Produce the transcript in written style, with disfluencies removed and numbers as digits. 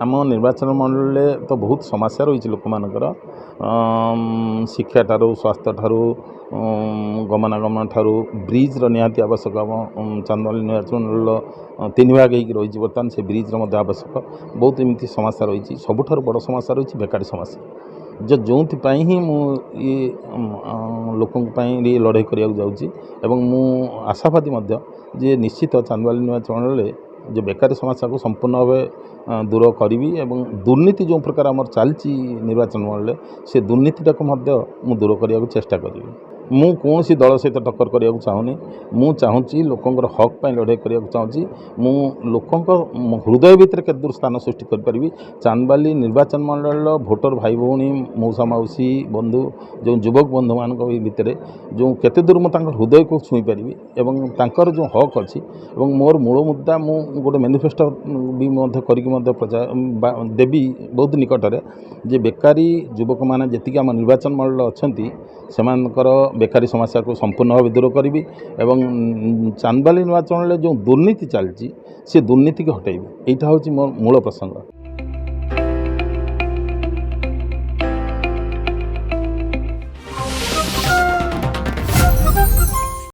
आम निर्वाचन मंडल तो बहुत समस्या रही लोक मानकर शिक्षा ठारू स्वास्थ्य ठारू गमनागमन ठारू ब्रिज निहाती आवश्यक आम चांदवाली निर्वाचन मंडल 3 भाग हो रही बर्तमान से ब्रिज आवश्यक बहुत एमती समस्या रही सबुठ बड़ समस्या रही बेकारी समस्या जो ही ये लोकों लड़ाई करने जाऊँगी मु आशावादी जे निश्चित चांदवाली निर्वाचन मंडल जो बेकारी समस्या को संपूर्ण भाव दूर करी एवं दुर्नीति जो प्रकार आमर चलती निर्वाचन मंडल से दुर्नीतिटा को दूर करने को चेष्टा करी मु कौन सी दल सहित टक्कर करने को चाहूनी मु चाहूँगी लोकंर हक पर लड़ाई करने को चाहूँगी मु लोकों हृदय भितर केते दूर स्थान सृष्टि करी चांदवाली निर्वाचन मंडल भोटर भाई भौणी मौसा मौसी बंधु जो युवक बंधु मान भितर जो केते दूर मुझे हृदय को छुई पारि एवं तांकर जो हक अच्छी मोर मूल मुद्दा मु गोटे मैनिफेस्टो भी प्रचार देवी बहुत निकटरे जे बेकारी युवक मैंने जी आम निर्वाचन मंडल अच्छा सेमानकर बेकारी समस्या को संपूर्ण भाव दूर करी एवं चांदवाली निर्वाचन जो दुर्नीति चलती से दुर्नीति की हटाइबी यहाँ हूँ मोर मूल प्रसंग।